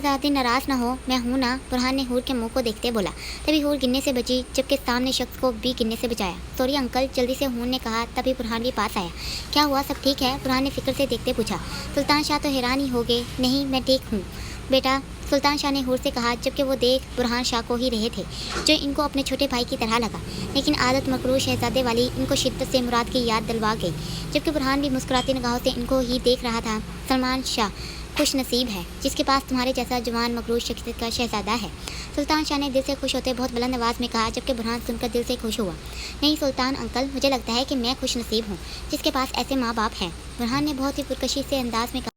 ज़्यादा नाराज़ ना हो, मैं हूँ ना, बुरहान ने हूर के मुंह को देखते बोला। तभी हूर गिरने से बची, जबकि सामने शख्स को भी गिरने से बचाया। सॉरी अंकल, जल्दी से हूर ने कहा। तभी बुरहान भी पास आया। क्या हुआ, सब ठीक है? बुरहान ने फिक्र से देखते पूछा। सुल्तान शाह तो हैरान ही हो गए। नहीं, मैं ठीक हूँ बेटा, सुल्तान शाह ने हूर से कहा, जबकि वो देख बुरहान शाह को ही रहे थे, जो इनको अपने छोटे भाई की तरह लगा। लेकिन आदत मकरूर शहजादे वाली इनको शिद्दत से मुराद की याद दिलवा गई। जबकि बुरहान भी मुस्कुराती निगाहों से इनको ही देख रहा था। सलमान शाह खुश नसीब है जिसके पास तुम्हारे जैसा जवान मकरूर शख्सियत का शहजादा है, सुल्तान शाह ने दिल से खुश होते बहुत बुलंद आवाज़ में कहा। जबकि बुरहान सुनकर दिल से खुश हुआ। नहीं सुल्तान अंकल, मुझे लगता है कि मैं खुश नसीब हूँ जिसके पास ऐसे माँ बाप हैं, बुरहान ने बहुत ही पुरकशी से अंदाज में कहा।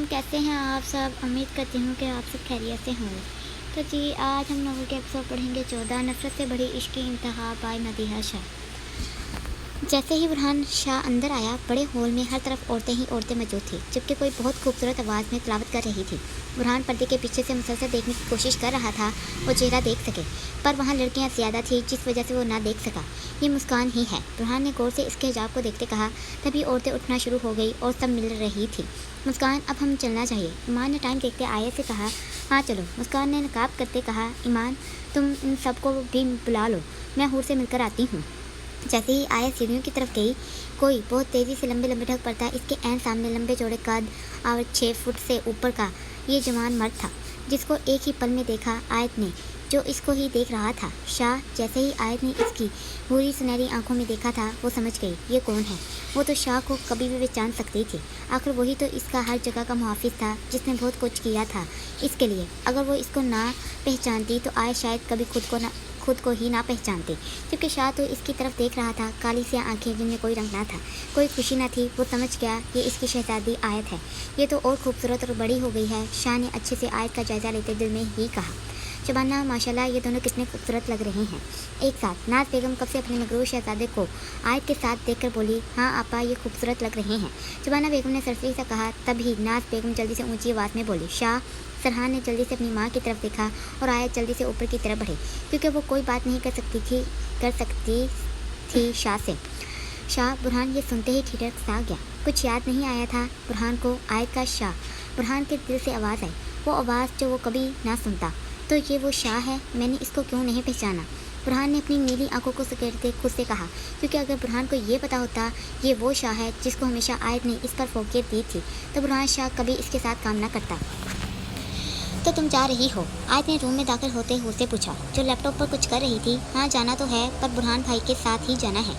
कैसे हैं आप सब? उम्मीद करती हूँ कि आप सब खैरियत से होंगे। तो जी, आज हम नॉवल के एपिसोड पढ़ेंगे 14, नफरत से बड़ी इश्क की इंतहा बाय मदीहा शाह। जैसे ही बुरहान शाह अंदर आया, बड़े हॉल में हर तरफ औरतें ही औरतें मौजूद थी, जबकि कोई बहुत खूबसूरत आवाज़ में तिलावत कर रही थी। बुरहान पर्दे के पीछे से मुसलसल देखने की कोशिश कर रहा था, वो चेहरा देख सके, पर वहाँ लड़कियाँ ज़्यादा थी जिस वजह से वो ना देख सका। ये मुस्कान ही है, बुरहान ने गौर से इसके हिजाब को देखते कहा। तभी औरतें उठना शुरू हो गई और सब मिल रही थी। मुस्कान, अब हम चलना चाहिए, ईमान ने टाइम देखते आयत से कहा। हाँ चलो, मुस्कान ने नकाब करते कहा। ईमान, तुम इन सबको भी बुला लो, मैं हूर से मिलकर आती हूँ। जैसे ही आया सीढ़ियों की तरफ गई, कोई बहुत तेज़ी से लंबे लंबे ढक पड़ता। इसके ऐन सामने लंबे चौड़े कद और 6 फुट से ऊपर का ये जवान मर्द था, जिसको एक ही पल में देखा आयत ने, जो इसको ही देख रहा था। शाह, जैसे ही आयत ने इसकी भूरी सुनहरी आंखों में देखा था, वो समझ गई ये कौन है। वो तो शाह को कभी भी पहचान सकती थी। आखिर वही तो इसका हर जगह का मुहाफिज था, जिसने बहुत कुछ किया था इसके लिए। अगर वो इसको ना पहचानती तो आयत शायद कभी खुद को ही ना पहचानती। क्योंकि शाह तो इसकी तरफ देख रहा था, काली सी आंखें जिनमें कोई रंग ना था, कोई खुशी ना थी। वो समझ गया ये इसकी शहजादी आयत है। ये तो और खूबसूरत और बड़ी हो गई है। शाह ने अच्छे से आयत का जायज़ा लेते दिल में ही कहा, शबाना माशाल्लाह, ये दोनों कितने खूबसूरत लग रहे हैं एक साथ। नाज बेगम कब से अपने मकरूर शहजादे को आयत के साथ देखकर बोली, हाँ आपा, ये खूबसूरत लग रहे हैं। शबाना बेगम ने सरसरी से कहा। तभी नाज बेगम जल्दी से ऊंची आवाज़ में बोली, शाह। सरहान ने जल्दी से अपनी माँ की तरफ देखा और आयत जल्दी से ऊपर की तरफ बढ़ी, क्योंकि वो कोई बात नहीं कर सकती थी शाह से। शाह, बुरहान ये सुनते ही ठिठक सा गया। कुछ याद नहीं आया था बुरहान को आयत का। शाह, बुरहान के दिल से आवाज़ आई, वो आवाज़ जो वो कभी ना सुनता। तो ये वो शाह है, मैंने इसको क्यों नहीं पहचाना? बुरहान ने अपनी नीली आंखों को सकेटते खुद से कहा, क्योंकि अगर बुरहान को ये पता होता ये वो शाह है जिसको हमेशा आयत ने इस पर फोकियत दी थी, तो बुरहान शाह कभी इसके साथ काम ना करता। तो तुम जा रही हो? आयत ने रूम में दाखिल होते हुए से पूछा, जो लैपटॉप पर कुछ कर रही थी। हाँ जाना तो है, पर बुरहान भाई के साथ ही जाना है।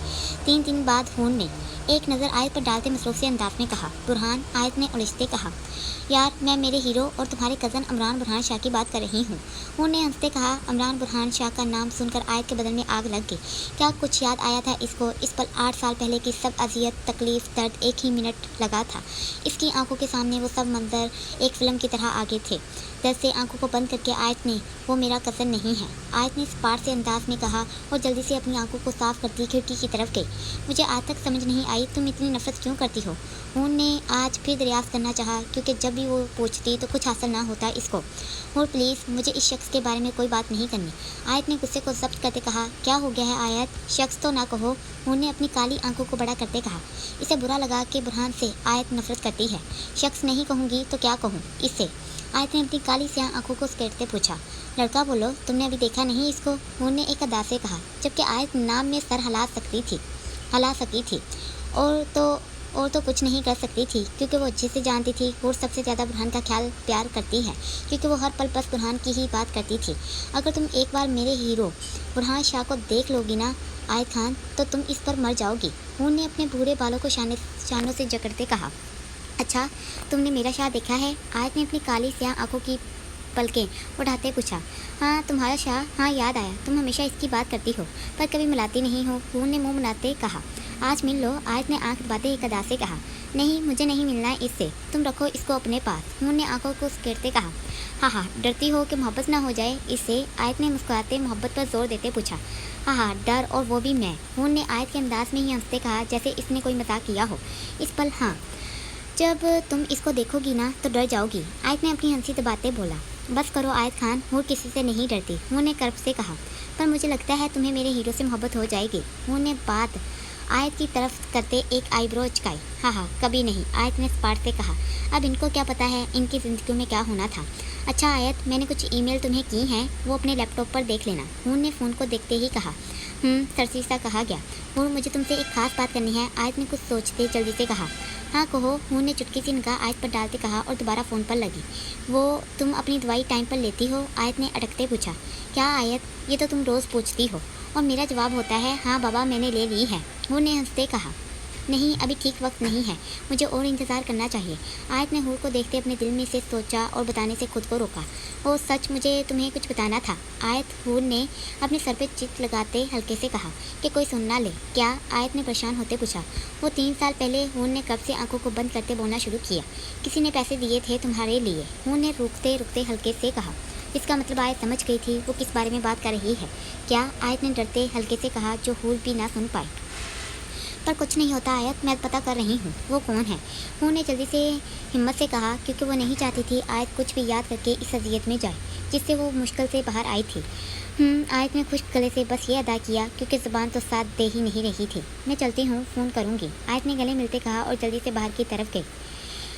3 दिन बाद हून ने एक नज़र आयत पर डालते मसरूफ से अंदाज में कहा। बुरहान, आयत ने उलझते कहा, यार मैं मेरे हीरो और तुम्हारे कज़न इमरान बुरहान शाह की बात कर रही हूँ। हून ने हंसते कहा। इमरान बुरहान शाह का नाम सुनकर आयत के बदन में आग लग गई। क्या कुछ याद आया था इसको? इस पल 8 साल पहले की सब अजियत, तकलीफ, दर्द एक ही मिनट लगा था। इसकी आंखों के सामने वो सब मंजर एक फिल्म की तरह आगे थे। दर्द से आंखों को बंद करके आयत ने, वो मेरा कज़न नहीं है, आयत ने स्पार्ट से अंदाज में कहा और जल्दी से अपनी आंखों को साफ करती खिड़की की तरफ गई। मुझे आज तक समझ नहीं आई तुम इतनी नफरत क्यों करती हो? हून ने आज फिर दरियाफ्त करना चाहा, क्योंकि जब भी वो पूछती तो कुछ हासिल ना होता इसको। हूर प्लीज़, मुझे इस शख्स के बारे में कोई बात नहीं करनी, आयत ने गुस्से को जब्त करते कहा। क्या हो गया है आयत? शख्स तो ना कहो, हूर ने अपनी काली आंखों को बड़ा करते कहा। इसे बुरा लगा कि बुरहान से आयत नफरत करती है। शख्स नहीं कहूँगी तो क्या कहूँ इससे? आयत ने अपनी काली स्याह आंखों को सकेटते पूछा। लड़का बोलो, तुमने अभी देखा नहीं इसको? हूर ने एक अदा से कहा, जबकि आयत नाम में सर हिला सकी थी और तो कुछ नहीं कर सकती थी, क्योंकि वो अच्छे से जानती थी हूर सबसे ज़्यादा बुरहान का ख्याल प्यार करती है, क्योंकि वो हर पल बस बुरहान की ही बात करती थी। अगर तुम एक बार मेरे हीरो बुरहान शाह को देख लोगी ना आयत खान, तो तुम इस पर मर जाओगी। हूर ने अपने भूरे बालों को शानों से जकड़ते कहा। अच्छा, तुमने मेरा शाह देखा है? आयत ने अपनी काली स्याह आंखों की पलकें उठाते पूछा। हाँ तुम्हारा शाह, हाँ याद आया, तुम हमेशा इसकी बात करती हो पर कभी मिलाती नहीं हो। हूर ने मुंह मिलाते कहा। आज मिल लो, आयत ने आंख दबाते एक अदा से कहा। नहीं, मुझे नहीं मिलना है इससे, तुम रखो इसको अपने पास, हूर ने आंखों को सकेटते कहा। हाँ, डरती हो कि मोहब्बत ना हो जाए इससे? आयत ने मुस्कुराते मोहब्बत पर जोर देते पूछा। हाँ, डर, और वो भी मैं, हूर ने आयत के अंदाज में ही हंसते कहा, जैसे इसने कोई मजाक किया हो। इस पल हाँ, जब तुम इसको देखोगी ना तो डर जाओगी, आयत ने अपनी हंसी दबाते बोला। बस करो आयत खान, हूर किसी से नहीं डरती, हूर ने कर्ब से कहा। पर मुझे लगता है तुम्हें मेरे हीरो से मोहब्बत हो जाएगी। हूर ने बात आयत की तरफ करते एक आईब्रो उचकाई। हाँ, कभी नहीं, आयत ने स्पार्ट से कहा। अब इनको क्या पता है इनकी ज़िंदगी में क्या होना था। अच्छा आयत, मैंने कुछ ईमेल तुम्हें की हैं, वो अपने लैपटॉप पर देख लेना, हूर ने फ़ोन को देखते ही कहा। सरसी सा कहा गया। हूर, मुझे तुमसे एक खास बात करनी है, आयत ने कुछ सोचते जल्दी से कहा। हाँ कहो, हूर ने चुटकी सी निगाह आयत पर डालते कहा और दोबारा फ़ोन पर लगी। वो तुम अपनी दवाई टाइम पर लेती हो? आयत ने अटकते पूछा। क्या आयत, ये तो तुम रोज़ पूछती हो। और मेरा जवाब होता है हाँ बाबा, मैंने ले ली है, हूर ने हंसते कहा। नहीं, अभी ठीक वक्त नहीं है, मुझे और इंतज़ार करना चाहिए। आयत ने हूर को देखते अपने दिल में से सोचा और बताने से खुद को रोका। ओ सच, मुझे तुम्हें कुछ बताना था। आयत, हूर ने अपने सर पे चित लगाते हल्के से कहा कि कोई सुन ना ले। क्या? आयत ने परेशान होते पूछा। वो 3 साल पहले हूर ने कब से आंखों को बंद करते बोलना शुरू किया। किसी ने पैसे दिए थे तुम्हारे लिए, हूर ने रुकते रुकते हल्के से कहा। इसका मतलब आयत समझ गई थी वो किस बारे में बात कर रही है। क्या? आयत ने डरते हल्के से कहा, जो हूर भी ना सुन पाई। पर कुछ नहीं होता आयत, मैं पता कर रही हूँ वो कौन है, हूर ने जल्दी से हिम्मत से कहा, क्योंकि वो नहीं चाहती थी आयत कुछ भी याद करके इस अजियत में जाए जिससे वो मुश्किल से बाहर आई थी। आयत ने खुश्क गले से बस ये अदा किया क्योंकि ज़ुबान तो साथ दे ही नहीं रही थी। मैं चलती हूँ, फ़ोन करूँगी, आयत ने गले मिलते कहा और जल्दी से बाहर की तरफ गई।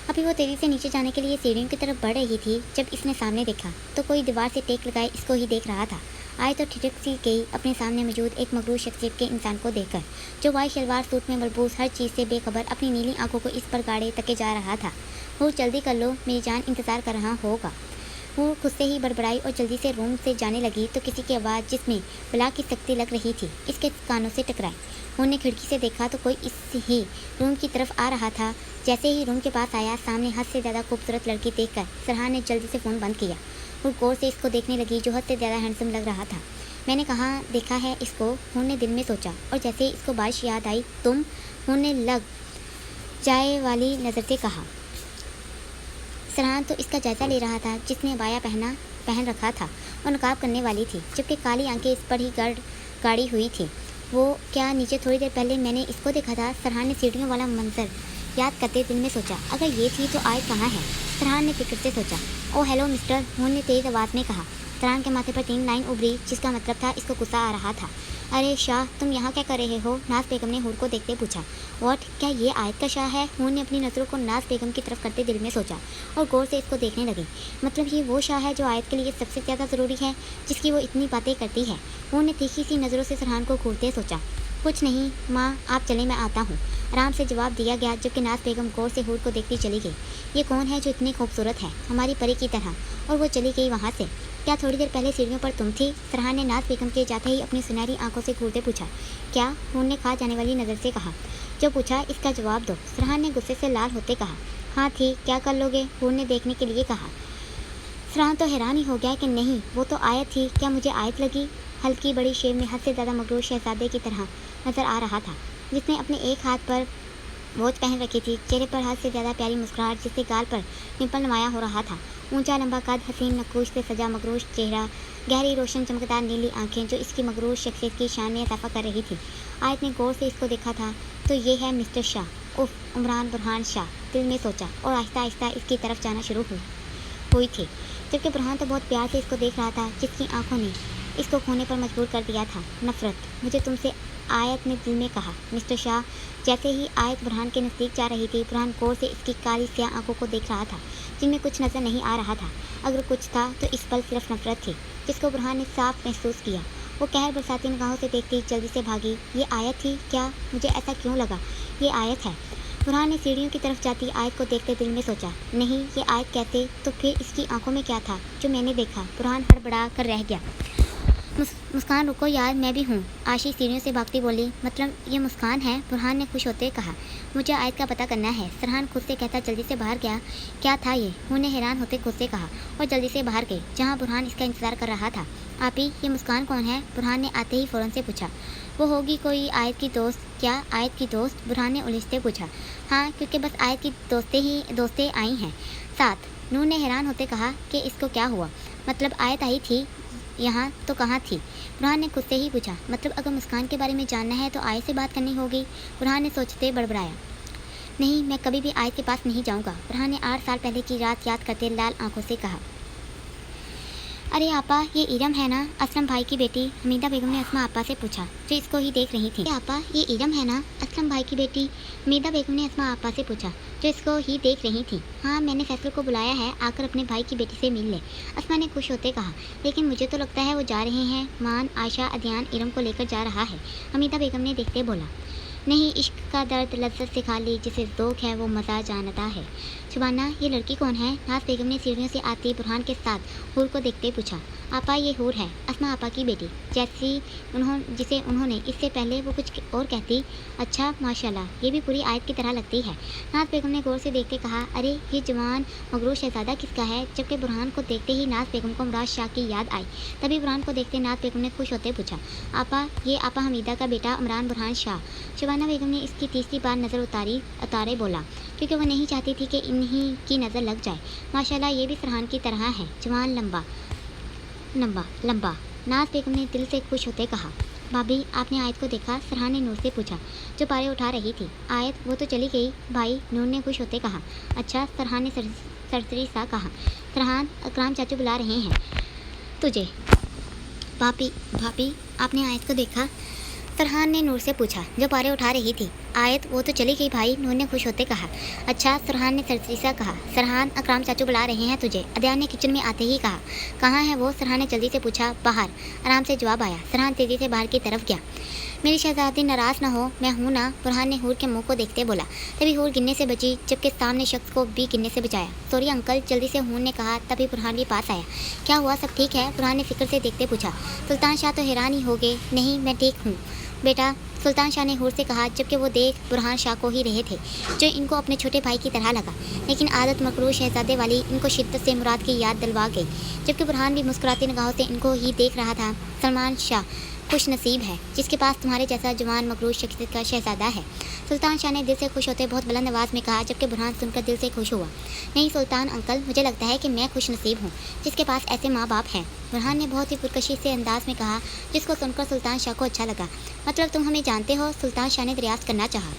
अभी वो तेज़ी से नीचे जाने के लिए सीढ़ियों की तरफ बढ़ रही थी जब इसने सामने देखा तो कोई दीवार से टेक लगाए इसको ही देख रहा था। आयत तो ठिठक सी गई अपने सामने मौजूद एक मगरूर शख्सियत के इंसान को देखकर, जो वाइट शलवार सूट में मलबूस हर चीज़ से बेखबर अपनी नीली आंखों को इस पर गाड़े तके जा रहा था। वो जल्दी कर लो, मेरी जान इंतज़ार कर रहा होगा। वो खुद से ही बड़बड़ाई और जल्दी से रूम से जाने लगी तो किसी की आवाज़ जिसमें बला की सख्ती लग रही थी इसके कानों से टकराई। उन्होंने खिड़की से देखा तो कोई इस ही रूम की तरफ आ रहा था। जैसे ही रूम के पास आया, सामने हद से ज़्यादा खूबसूरत लड़की देखकर सरहान ने जल्दी से फ़ोन बंद किया और गौर से इसको देखने लगी जो हद से ज़्यादा हैंडसम लग रहा था। मैंने कहाँ देखा है इसको, उन्होंने दिल में सोचा और जैसे ही इसको बारिश याद आई, तुम, उन्होंने लग जाए वाली नज़र से कहा। सरहान तो इसका जायज़ा ले रहा था जिसने अबाया पहन रखा था और नकाब करने वाली थी, जबकि काली आंखें इस पर ही गाड़ी हुई थी। वो क्या नीचे थोड़ी देर पहले मैंने इसको देखा था? सरहान ने सीढ़ियों वाला मंजर याद करते दिल में सोचा। अगर ये थी तो आयत कहाँ है? सरहान ने फिक्र से सोचा। ओ हेलो मिस्टर, उन्होंने तेज़ आवाज़ में कहा। सरहान के माथे पर 3 लाइन उभरी जिसका मतलब था इसको गुस्सा आ रहा था। अरे शाह, तुम यहाँ क्या कर रहे हो? नाज बेगम ने हूर को देखते पूछा। व्हाट, क्या ये आयत का शाह है? हूर ने अपनी नज़रों को नाज बेगम की तरफ करते दिल में सोचा और गौर से इसको देखने लगी। मतलब ये वो शाह है जो आयत के लिए सबसे ज़्यादा ज़रूरी है, जिसकी वो इतनी बातें करती है। हूर ने तीखी सी नज़रों से सरहान को घूरते सोचा। कुछ नहीं माँ, आप चले, मैं आता हूँ, आराम से जवाब दिया गया, जबकि नाज बेगम गौर से हूर को देखती चली गई। ये कौन है जो इतनी खूबसूरत है, हमारी परी की तरह? और वो चली गई वहाँ से। क्या थोड़ी देर पहले सीढ़ियों पर तुम थी? सरहान ने नाज बेगम के जाते ही अपनी सुनहरी आंखों से घूरते पूछा। क्या? हूर ने खा जाने वाली नज़र से कहा। जो पूछा इसका जवाब दो, सरहान ने गुस्से से लाल होते कहा। हाँ थी, क्या कर लोगे? हूर ने देखने के लिए कहा। सरहान तो हैरान ही हो गया कि नहीं, वो तो आयत थी। क्या मुझे आयत लगी? हल्की बड़ी शेप में हद से ज़्यादा मगरूर शहजादे की तरह नज़र आ रहा था, जिसने अपने एक हाथ पर वॉच पहन रखी थी, चेहरे पर हद से ज़्यादा प्यारी मुस्कुराहट जिससे गाल पर पिंपल नुमाया हो रहा था, ऊंचा लंबा कद, हसीन नकूश से सजा मगरूर चेहरा, गहरी रोशन चमकदार नीली आंखें जो इसकी मगरूर शख्सियत की शान में इजाफा कर रही थी। आयत ने गौर से इसको देखा था तो ये है मिस्टर शाह, उफ, उमरान बुरहान शाह, दिल में सोचा और आहिस्ता आहिस्ता इसकी तरफ जाना शुरू हुई थी, जबकि बुरहान तो बहुत प्यार से इसको देख रहा था, जिसकी आंखों ने इसको खोने पर मजबूर कर दिया था। नफरत, मुझे तुमसे, आयत ने दिल में कहा। मिस्टर शाह, जैसे ही आयत बुरहान के नज़दीक जा रही थी, बुरहान गौर से इसकी काली स्याह आंखों को देख रहा था जिनमें कुछ नज़र नहीं आ रहा था। अगर कुछ था तो इस पल सिर्फ नफरत थी, जिसको बुरहान ने साफ महसूस किया। वो कहर बरसाती निगाहों से देखती जल्दी से भागी। ये आयत थी क्या? मुझे ऐसा क्यों लगा ये आयत है? बुरहान ने सीढ़ियों की तरफ जाती आयत को देखते दिल में सोचा। नहीं, ये आयत कैसे? तो फिर इसकी आंखों में क्या था जो मैंने देखा? बुरहान हड़बड़ा कर रह गया। मुस्कान, रुको यार, मैं भी हूँ, आशी सीढ़ियों से भागती बोली। मतलब ये मुस्कान है? बुरहान ने खुश होते कहा। मुझे आयत का पता करना है, सरहान खुद से कहता जल्दी से बाहर गया। क्या था ये? उन्हें हैरान होते खुद से कहा और जल्दी से बाहर गई जहाँ बुरहान इसका इंतज़ार कर रहा था। आपी, ये मुस्कान कौन है? बुरहान ने आते ही फ़ौरन से पूछा। वो होगी कोई आयत की दोस्त। क्या आयत की दोस्त? बुरहान ने उलझते पूछा। हाँ, क्योंकि बस आयत की दोस्तें आई हैं साथ। नूर ने हैरान होते कहा कि इसको क्या हुआ? मतलब आयत आई थी यहाँ तो कहाँ थी? बुरहान ने खुद से ही पूछा। मतलब अगर मुस्कान के बारे में जानना है तो आयत से बात करनी होगी, बुरहान ने सोचते बड़बड़ाया। नहीं, मैं कभी भी आयत के पास नहीं जाऊँगा, बुरहान ने 8 साल पहले की रात याद करते लाल आंखों से कहा। अरे आपा, ये इरम है ना, असलम भाई की बेटी? हमीदा बेगम ने अस्मा आपा से पूछा, जो इसको ही देख रही थी। अरे आपा, ये इरम है ना, असलम भाई की बेटी? हमीदा बेगम ने अस्मा आपा से पूछा, जो इसको ही देख रही थी। हाँ, मैंने फैसल को बुलाया है, आकर अपने भाई की बेटी से मिल ले, अस्मा ने खुश होते कहा। लेकिन मुझे तो लगता है वो जा रहे हैं। मान, आयशा, अदयान इरम को लेकर जा रहा है, हमीदा बेगम ने देखते बोला। नहीं, इश्क का दर्द लज्जत से खा ली, जिसे ज़ौक़ है वो मज़ा जानता है। शुबाना, ये लड़की कौन है? नाज बेगम ने सीढ़ियों से आती बुरहान के साथ हूर को देखते पूछा। आपा, ये हूर है, अस्मा आपा की बेटी, जिसे उन्होंने इससे पहले वो कुछ और कहती। अच्छा, माशाल्लाह, ये भी पूरी आयत की तरह लगती है। नाज बेगम ने गौर से देखते कहा। अरे, ये जवान मगरूर शहजादा किसका है? जबकि बुरहान को देखते ही नाज बेगम को मुराद शाह की याद आई। तभी बुरहान को देखते नाज बेगम ने खुश होते पूछा, आपा, ये आपा हमीदा का बेटा इमरान बुरहान शाह। शुबाना बेगम ने इसकी तीसरी बार नज़र उतारे बोला, क्योंकि वह नहीं चाहती थी कि इन्हीं की नज़र लग जाए। माशाल्लाह, ये भी फरहान की तरह है, जवान, लंबा लंबा। नाज बेगम ने दिल से खुश होते कहा। भाभी, आपने आयत को देखा? फरहान ने नूर से पूछा, जो पारे उठा रही थी। आयत? वो तो चली गई भाई, नूर ने खुश होते कहा। अच्छा, फरहान ने सरसरी सा कहा। फरहान, अकराम चाचू बुला रहे हैं तुझे। भाभी, आपने आयत को देखा? फरहान ने नूर से पूछा, जो पारे उठा रही थी। आयत? वो तो चली गई भाई, नूर ने खुश होते कहा। अच्छा, फरहान ने सरसरी सा कहा। फरहान, अकराम चाचू बुला रहे हैं तुझे, अदयान ने किचन में आते ही कहा। कहाँ है वो? फरहान ने जल्दी से पूछा। बाहर, आराम से जवाब आया। फरहान तेज़ी से बाहर की तरफ गया। मेरी शहजादी, नाराज़ ना हो, मैं हूँ ना, फरहान ने हूर के मुंह को देखते बोला। तभी हूर गिनने से बची, जबकि सामने शख्स को भी गिनने से बचाया। सॉरी अंकल, जल्दी से हूर ने कहा। तभी फरहान भी पास आया। क्या हुआ, सब ठीक है? फरहान ने फिक्र से देखते पूछा। सुल्तान शाह तो हैरान ही हो गए। नहीं, मैं ठीक हूँ बेटा, सुल्तान शाह ने हूर से कहा, जबकि वो देख बुरहान शाह को ही रहे थे, जो इनको अपने छोटे भाई की तरह लगा। लेकिन आदत मकरूर शहजादे वाली इनको शिद्दत से मुराद की याद दिलवा गई। जबकि बुरहान भी मुस्कुराती निगाहों से इनको ही देख रहा था। सलमान शाह खुश नसीब है, जिसके पास तुम्हारे जैसा जवान मकरूर शख्सियत का शहजादा है, सुल्तान शाह ने दिल से खुश होते बहुत बुलंद आवाज़ में कहा, जबकि बुरहान सुनकर दिल से खुश हुआ। नहीं सुल्तान अंकल, मुझे लगता है कि मैं खुश नसीब हूँ, जिसके पास ऐसे माँ बाप हैं, बुरहान ने बहुत ही पुरकशी से अंदाज में कहा, जिसको सुनकर सुल्तान शाह को अच्छा लगा। मतलब तुम हमें जानते हो? सुल्तान शाह ने दरियाफ्त करना चाहा।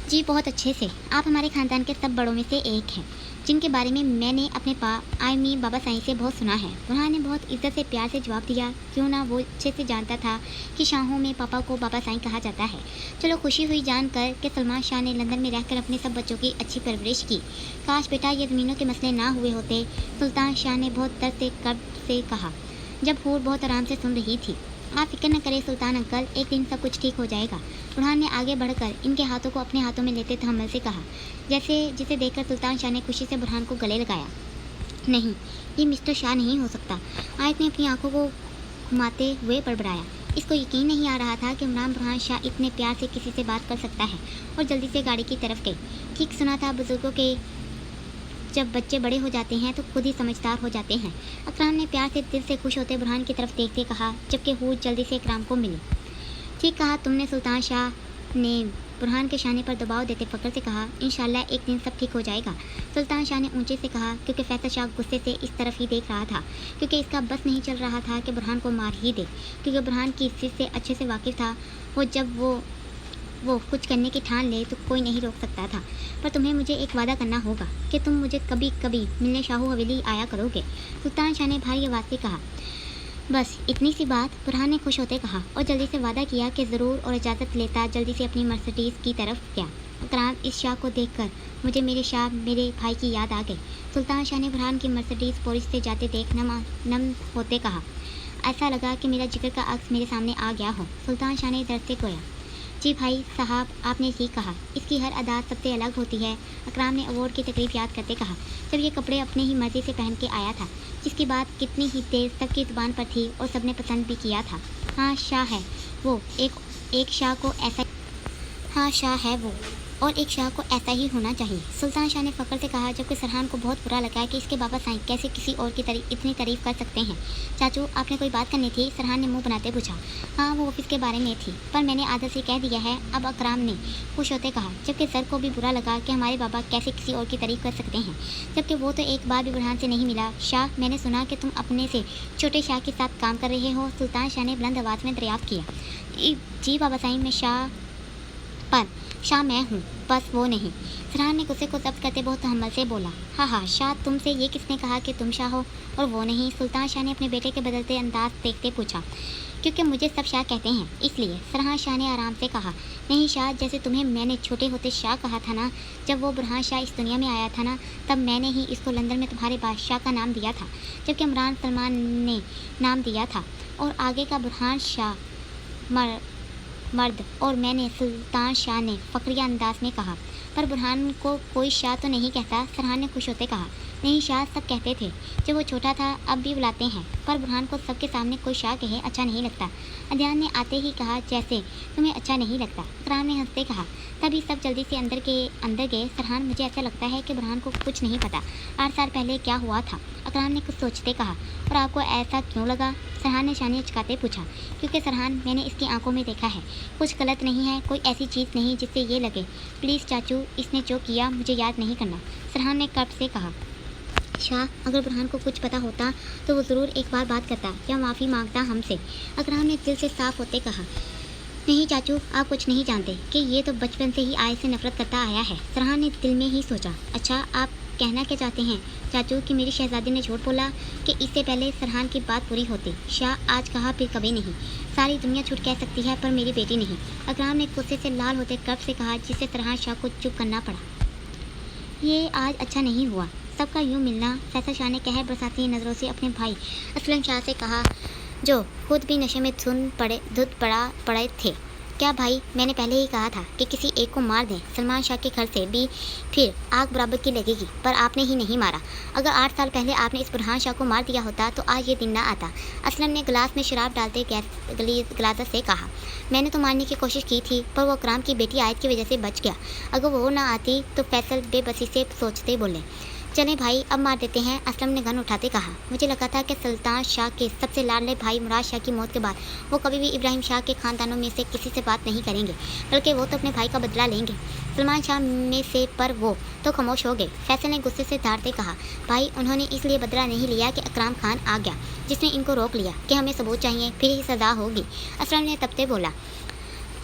जी, बहुत अच्छे से। आप हमारे ख़ानदान के सब बड़ों में से एक हैं, जिनके बारे में मैंने अपने बाबा साईं से बहुत सुना है। बुरहान ने बहुत इज्जत से प्यार से जवाब दिया। क्यों ना, वो अच्छे से जानता था कि शाहों में पापा को बाबा साईं कहा जाता है। चलो, खुशी हुई जानकर कि सलमान शाह ने लंदन में रहकर अपने सब बच्चों की अच्छी परवरिश की। काश बेटा ये ज़मीनों के मसले ना हुए होते, सुल्तान शाह ने बहुत कर्ब से कहा, जब हूर बहुत आराम से सुन रही थी। आप फिक्र न करें सुल्तान अंकल, एक दिन सब कुछ ठीक हो जाएगा। बुरहान ने आगे बढ़कर इनके हाथों को अपने हाथों में लेते तहम्मुल से कहा, जिसे देखकर सुल्तान शाह ने खुशी से बुरहान को गले लगाया। नहीं, ये मिस्टर शाह नहीं हो सकता, आयत ने अपनी आंखों को घुमाते हुए बड़बड़ाया। इसको यकीन नहीं आ रहा था कि इमरान बुरहान शाह इतने प्यार से किसी से बात कर सकता है, और जल्दी से गाड़ी की तरफ गई। ठीक सुना था, बुजुर्गों के जब बच्चे बड़े हो जाते हैं तो खुद ही समझदार हो जाते हैं। अकराम ने प्यार से दिल से खुश होते बुरहान की तरफ देखते कहा, जबकि हूर जल्दी से अकराम को मिली। ठीक कहा तुमने, सुल्तान शाह ने बुरहान के शाने पर दबाव देते फ़क्र से कहा। इंशाल्लाह एक दिन सब ठीक हो जाएगा, सुल्तान शाह ने ऊंचे से कहा, क्योंकि फैसल शाह गुस्से से इस तरफ ही देख रहा था, क्योंकि इसका बस नहीं चल रहा था कि बुरहान को मार ही दे, क्योंकि बुरहान की इस चीज़ से अच्छे से वाकिफ़ था। जब वो कुछ करने की ठान ले तो कोई नहीं रोक सकता था। पर तुम्हें मुझे एक वादा करना होगा कि तुम मुझे कभी कभी मिलने शाहू हवेली आया करोगे, सुल्तान शाह ने भारी आवाज़ से कहा। बस इतनी सी बात, बुरहान ने खुश होते कहा, और जल्दी से वादा किया कि ज़रूर, और इजाज़त लेता जल्दी से अपनी मर्सिडीज़ की तरफ गया। अकराम, इस शाह को देखकर मुझे मेरे भाई की याद आ गई, सुल्तान शाह ने बुरहान की मर्सिडीज़ पोरिश से जाते देख नम होते कहा। ऐसा लगा कि मेरा जिक्र का अक्स मेरे सामने आ गया हो, सुल्तान शाह ने दर्द से खोया। जी भाई साहब, आपने ठीक कहा, इसकी हर अदा सबसे अलग होती है, अकराम ने अवार्ड की तकरीफ याद करते कहा, जब ये कपड़े अपने ही मर्ज़ी से पहन के आया था, जिसकी बात कितनी ही तेज़ सबकी ज़ुबान पर थी और सबने पसंद भी किया था। हाँ, शाह है वो, एक शाह को ऐसा हाँ शाह है वो, और एक शाह को ऐसा ही होना चाहिए, सुल्तान शाह ने फ़क्र से कहा, जबकि सरहान को बहुत बुरा लगा कि इसके बाबा साईं कैसे किसी और की इतनी तारीफ़ कर सकते हैं। चाचू, आपने कोई बात करनी थी? सरहान ने मुंह बनाते पूछा। हाँ, वो ऑफिस के बारे में थी, पर मैंने आदत से कह दिया है, अब अकराम ने खुश होते कहा, जबकि सर को भी बुरा लगा कि हमारे बाबा कैसे किसी और की तारीफ़ कर सकते हैं, जबकि वो तो एक बार भी बुरहान से नहीं मिला। शाह, मैंने सुना कि तुम अपने से छोटे शाह के साथ काम कर रहे हो, सुल्तान शाह ने बुलंद आवाज़ में दरियाफ्त किया। जी बाबा साईं, मैं शाह पर शाह मैं हूँ, बस वो नहीं। फरहान ने गुस्से को जब्त करते बहुत तहम्मुल से बोला, हाँ हाँ शाह, तुमसे ये किसने कहा कि तुम शाह हो और वो नहीं? सुल्तान शाह ने अपने बेटे के बदलते अंदाज देखते पूछा। क्योंकि मुझे सब शाह कहते हैं इसलिए। फरहान शाह ने आराम से कहा, नहीं शाह, जैसे तुम्हें मैंने छोटे होते शाह कहा था ना, जब वो बुरहान शाह इस दुनिया में आया था ना, तब मैंने ही इसको लंदन में तुम्हारे बादशाह का नाम दिया था, जबकि इमरान सलमान ने नाम दिया था, और आगे का बुरहान शाह मर्द और मैंने सुल्तान शाह ने फ़क्रिया अंदाज में कहा। पर बुरहान को कोई शाह तो नहीं कहता। फरहान ने खुश होते कहा, नहीं शाह सब कहते थे जब वो छोटा था, अब भी बुलाते हैं, पर बुरहान को सबके सामने कोई शाह कहे अच्छा नहीं लगता। अदनान ने आते ही कहा, जैसे तुम्हें अच्छा नहीं लगता। फरहान ने हंसते कहा। तभी सब जल्दी से अंदर गए। फरहान, मुझे ऐसा लगता है कि बुरहान को कुछ नहीं पता 8 साल पहले क्या हुआ था। अकराम ने कुछ सोचते कहा, और आपको ऐसा क्यों लगा? फरहान ने शाने चुकाते पूछा। क्योंकि फरहान, मैंने इसकी आंखों में देखा है, कुछ गलत नहीं है, कोई ऐसी चीज़ नहीं जिससे ये लगे। प्लीज़ चाचू, इसने जो किया मुझे याद नहीं करना। फरहान ने कर्ब से कहा। शाह, अगर बुरहान को कुछ पता होता तो वो ज़रूर एक बार बात करता या माफ़ी मांगता हमसे। अकराम ने दिल से साफ होते कहा, नहीं चाचू, आप कुछ नहीं जानते कि ये तो बचपन से ही आय से नफरत करता आया है। फरहान ने दिल में ही सोचा, अच्छा आप कहना क्या चाहते हैं चाचू कि मेरी शहजादी ने झूठ बोला? कि इससे पहले फरहान की बात पूरी होती। शाह, आज कहा फिर कभी नहीं। सारी दुनिया झूठ कह सकती है पर मेरी बेटी नहीं। अकराम ने गुस्से से लाल होते कर्ब से कहा, जिससे फरहान शाह को चुप करना पड़ा। ये आज अच्छा नहीं हुआ, सबका यूँ मिलना। फैसल शाह ने कहर बरसाती नज़रों से अपने भाई असलम शाह से कहा, जो खुद भी नशे में धुत पड़े थे। क्या भाई, मैंने पहले ही कहा था कि किसी एक को मार दें, सलमान शाह के घर से भी फिर आग बराबर की लगेगी, पर आपने ही नहीं मारा। अगर 8 साल पहले आपने इस बुरहान शाह को मार दिया होता तो आज ये दिन ना आता। असलम ने गिलास में शराब डालते गलाजा से कहा, मैंने तो मारने की कोशिश की थी, पर वो अकराम की बेटी आयत की वजह से बच गया। अगर वो ना आती तो फैसल बेबसी से सोचते बोले, चलें भाई अब मार देते हैं। असलम ने गन उठाते कहा, मुझे लगा था कि सुल्तान शाह के सबसे लाडले भाई मुराद शाह की मौत के बाद वो कभी भी इब्राहिम शाह के ख़ानदानों में से किसी से बात नहीं करेंगे, बल्कि वो तो अपने भाई का बदला लेंगे सलमान शाह में से। पर वो तो खामोश हो गए। फैसल ने गुस्से से धारते कहा, भाई उन्होंने इसलिए बदला नहीं लिया कि अकराम खान आ गया, जिसने इनको रोक लिया कि हमें सबूत चाहिए, फिर ही सज़ा होगी। असलम ने तबते बोला,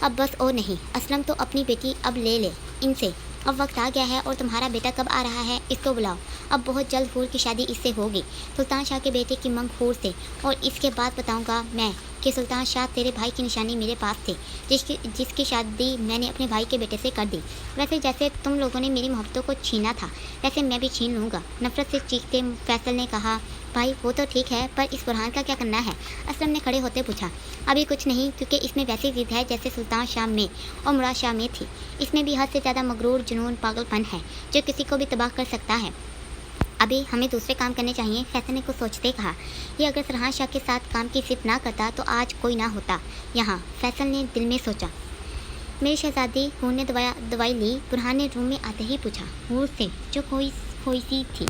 अब बस और नहीं, असलम तो अपनी बेटी अब ले इनसे। अब वक्त आ गया है और तुम्हारा बेटा कब आ रहा है इसको बुलाओ। अब बहुत जल्द हूर की शादी इससे होगी, सुल्तान शाह के बेटे की मंग हूर से। और इसके बाद बताऊंगा मैं कि सुल्तान शाह तेरे भाई की निशानी मेरे पास थी, जिसकी शादी मैंने अपने भाई के बेटे से कर दी। वैसे जैसे तुम लोगों ने मेरी मोहब्बतों को छीना था, वैसे मैं भी छीन लूँगा। नफरत से चीखते फैसल ने कहा, भाई वो तो ठीक है, पर इस बुरहान का क्या करना है? असलम ने खड़े होते पूछा, अभी कुछ नहीं, क्योंकि इसमें वैसी जिद है जैसे सुल्तान शाह में और मुराद शाह में थी। इसमें भी हद से ज़्यादा मगरूर, जुनून, पागलपन है जो किसी को भी तबाह कर सकता है। अभी हमें दूसरे काम करने चाहिए। फैसल ने कुछ सोचते कहा, ये अगर फरहान शाह के साथ काम की जिद ना करता तो आज कोई ना होता यहाँ। फैसल ने दिल में सोचा। मेरी शहजादी हूर ने दवाई ली। बुरहान ने रूम में आते ही पूछा, हूर से जो खोई सी थी?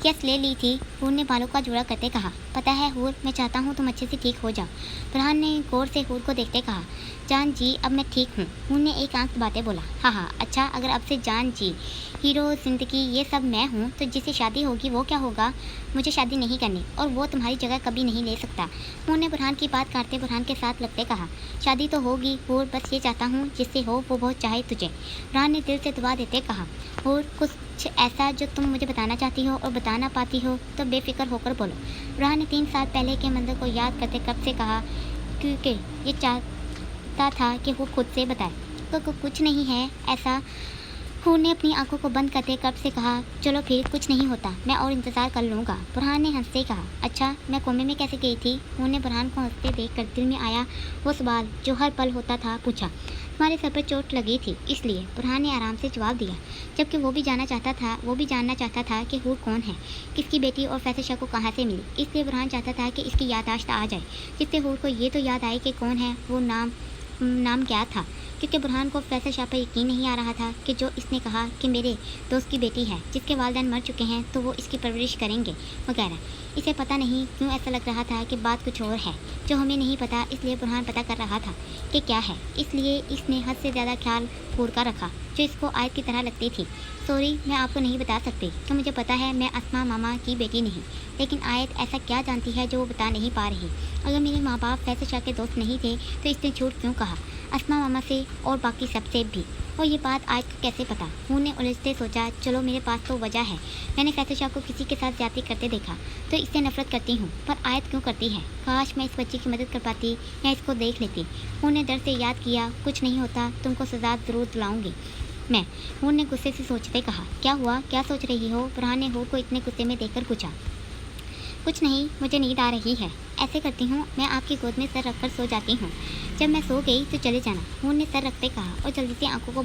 यस, ले ली थी। हूर ने बालों का जोड़ा करते कहा, पता है हूर, मैं चाहता हूँ तुम अच्छे से ठीक हो जाओ। बुरहान ने गौर से हूर को देखते कहा, जान जी अब मैं ठीक हूँ। हूर ने एक आंख दबाते बोला, हाँ हाँ अच्छा, अगर अब से जान जी, हीरो, ज़िंदगी, ये सब मैं हूँ, तो जिससे शादी होगी वो क्या होगा? मुझे शादी नहीं करनी और वो तुम्हारी जगह कभी नहीं ले सकता। हूर ने बुरहान की बात काटते बुरहान के साथ लगते कहा, शादी तो होगी हूर, बस ये चाहता हूँ जिससे हो वो बहुत चाहे तुझे। बुरहान ने दिल से दुआ देते कहा, हूर कुछ ऐसा जो तुम मुझे बताना चाहती हो और बता ना पाती हो तो बेफिक्र होकर बोलो। बुरहान ने 3 साल पहले के मंजर को याद करते कब से कहा, क्योंकि ये चाहता था कि वो खुद से बताए। तो कुछ नहीं है ऐसा। हूर ने अपनी आंखों को बंद करते कर्ब से कहा, चलो फिर कुछ नहीं होता, मैं और इंतज़ार कर लूँगा। बुरहान ने हंसते कहा, अच्छा मैं कोमे में कैसे गई थी? हूर ने बुरहान को हंसते देख कर दिल में आया वो सवाल जो हर पल होता था, पूछा, तुम्हारे सर पर चोट लगी थी इसलिए? बुरहान ने आराम से जवाब दिया, जबकि वो भी जानना चाहता था कि हूर कौन है, किसकी बेटी और फैसल शाह को कहाँ से मिली। इसलिए बुरहान चाहता था कि इसकी याददाश्त आ जाए, जिससे हूर को ये तो याद आए कि कौन है वो, नाम क्या था। क्योंकि बुरहान को फैसल शाह पर यकीन नहीं आ रहा था कि जो इसने कहा कि मेरे दोस्त की बेटी है जिसके वालिदैन मर चुके हैं तो वो इसकी परवरिश करेंगे वगैरह। इसे पता नहीं क्यों ऐसा लग रहा था कि बात कुछ और है जो हमें नहीं पता। इसलिए बुरहान पता कर रहा था कि क्या है। इसलिए इसने हद से ज़्यादा ख्याल हूर का रखा जो इसको आयत की तरह लगती थी। सॉरी, मैं आपको नहीं बता सकती कि मुझे पता है मैं अस्मा मामा की बेटी नहीं, लेकिन आयत ऐसा क्या जानती है जो वो बता नहीं पा रही। अगर मेरे माँ बाप फैसल शाह के दोस्त नहीं थे तो इसने झूठ क्यों कहा? अस्मा मामा से और बाकी सबसे भी। और ये बात आयत को कैसे पता? हूर ने उलझते सोचा, चलो मेरे पास तो वजह है। मैंने फैसल शाह को किसी के साथ ज्यादती करते देखा तो इससे नफरत करती हूँ, पर आयत क्यों करती है? काश मैं इस बच्ची की मदद कर पाती या इसको देख लेती। हूर ने डर से याद किया, कुछ नहीं होता, तुमको सजा जरूर दिलाऊंगी मैं। हूर ने गुस्से से सोचते कहा, क्या हुआ, क्या सोच रही हो? फरहान ने हूर को इतने गुस्से में देखकर पूछा। कुछ नहीं, मुझे नींद आ रही है। ऐसे करती हूँ, मैं आपकी गोद में सर रखकर सो जाती हूँ। जब मैं सो गई तो चले जाना, हूर ने सर रखते कहा और जल्दी से आंखों को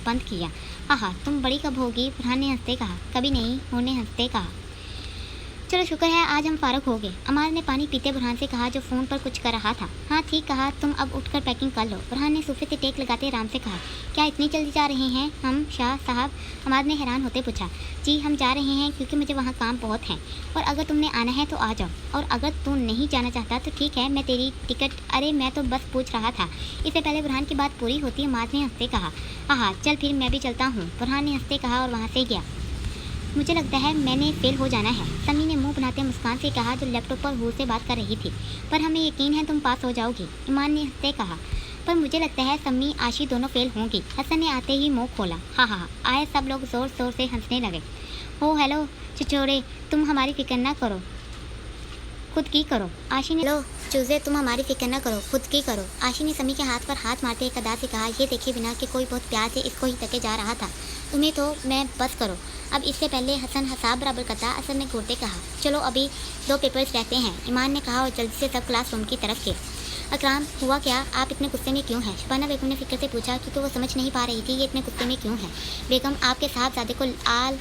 बंद किया। आहा, तुम बड़ी कब होगी? फरहान ने हंसते कहा। कभी नहीं, हूर ने हंसते कहा। चलो शुक्र है आज हम फारग हो गए। अमार ने पानी पीते बुरहान से कहा जो फ़ोन पर कुछ कर रहा था। हाँ ठीक कहा, तुम अब उठकर पैकिंग कर लो। बुरहान ने सोफे से टेक लगाते राम से कहा, क्या इतनी जल्दी जा रहे हैं हम शाह साहब? अमार ने हैरान होते पूछा। जी हम जा रहे हैं क्योंकि मुझे वहाँ काम बहुत है, और अगर तुमने आना है तो आ जाओ, और अगर तू नहीं जाना चाहता तो ठीक है, मैं तेरी टिकट। अरे मैं तो बस पूछ रहा था। इससे पहले बुरहान की बात पूरी होती अमार ने हंसते कहा, हाँ चल फिर मैं भी चलता हूँ। बुरहान ने हंसते कहा और वहाँ से गया। मुझे लगता है मैंने फेल हो जाना है, समी ने मुंह बनाते मुस्कान से कहा जो लैपटॉप पर हूर से बात कर रही थी। पर हमें यकीन है तुम पास हो जाओगी, ईमान ने हंसते कहा। पर मुझे लगता है समी आशी दोनों फेल होंगी। हसन ने आते ही मुंह खोला। हाँ, आए सब लोग जोर शोर से हंसने लगे। हो हेलो छिछोरे, तुम हमारी फिक्र ना करो, खुद की करो। आशी ने, लो चूजे तुम हमारी फिक्र न करो, खुद की करो। आशी ने समी के हाथ पर हाथ मारते एक अदा से कहा, ये देखिए बिना कि कोई बहुत प्यार से इसको ही तके जा रहा था। तुम्हें तो मैं बस करो। अब इससे पहले हसन हसाब बराबर करता असद ने घूरते कहा, चलो अभी 2 पेपर्स रहते हैं, ईमान ने कहा और जल्दी से सब क्लासरूम की तरफ गए। अकराम हुआ क्या, आप इतने गुस्से में क्यों हैं? शबाना बेगम ने फिक्र से पूछा क्योंकि वो समझ नहीं पा रही थी ये इतने गुस्से में क्यों है। बेगम आपके साहबजादे को आल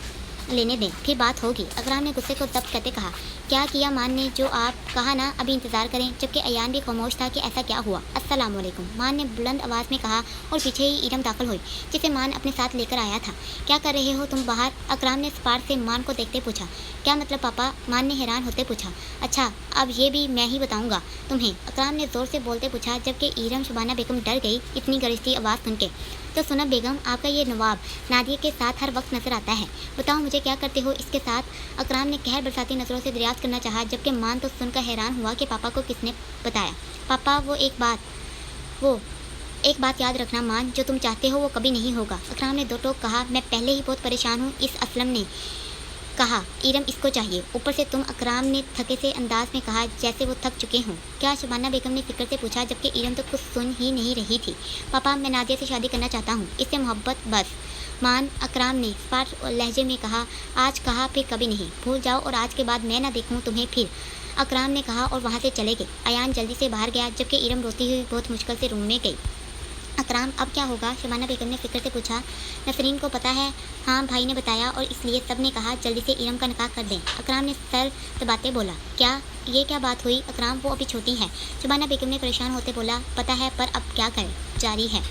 लेने दें, फिर बात होगी। अकराम ने गुस्से को जब्त करते कहा, क्या किया मान ने जो आप कहा ना, अभी इंतज़ार करें। जबकि अयान भी खामोश था कि ऐसा क्या हुआ। अस्सलाम वालेकुम, मान ने बुलंद आवाज़ में कहा और पीछे ही इरम दाखिल हुई जिसे मान अपने साथ लेकर आया था। क्या कर रहे हो तुम बाहर? अकराम ने स्पार्क से मान को देखते पूछा। क्या मतलब पापा? मान ने हैरान होते पूछा। अच्छा अब ये भी मैं ही बताऊँगा तुम्हें, अकराम ने ज़ोर से बोलते पूछा। जबकि इरम शबाना बेगम डर गई इतनी गरजती आवाज़ सुन के। तो सुना बेगम, आपका ये नवाब नादिया के साथ हर वक्त नजर आता है, बताओ मुझे क्या करते हो इसके साथ? अकराम ने कहर बरसाती नज़रों से दरियाफ्त करना चाहा, जबकि मान तो सुनकर हैरान हुआ कि पापा को किसने बताया। पापा वो एक बात याद रखना मान, जो तुम चाहते हो वो कभी नहीं होगा। अकराम ने दो टोक कहा, मैं पहले ही बहुत परेशान हूँ। इस असलम ने कहा, इरम इसको चाहिए, ऊपर से तुम। अकराम ने थके से अंदाज में कहा जैसे वो थक चुके हों। क्या? शबाना बेगम ने फिक्र से पूछा, जबकि इरम तो कुछ सुन ही नहीं रही थी। पापा मैं नादिया से शादी करना चाहता हूँ, इससे मोहब्बत बस। मान, अकराम ने स्पार्ट लहजे में कहा, आज कहा फिर कभी नहीं, भूल जाओ और आज के बाद मैं ना देखूँ तुम्हें फिर, अकराम ने कहा और वहाँ से चले गए। अयान जल्दी से बाहर गया, जबकि इरम रोती हुई बहुत मुश्किल से रूम में गई। अकराम अब क्या होगा? शबाना बेगम ने फिक्र से पूछा। नसरीन को पता है? हाँ भाई ने बताया और इसलिए सब ने कहा जल्दी से इरम का निकाह कर दें। अकराम ने सर दबाते बोला, क्या ये क्या बात हुई? अकराम वो अभी छोटी है। शबाना बेगम ने परेशान होते बोला, पता है पर अब क्या करें, जारी है।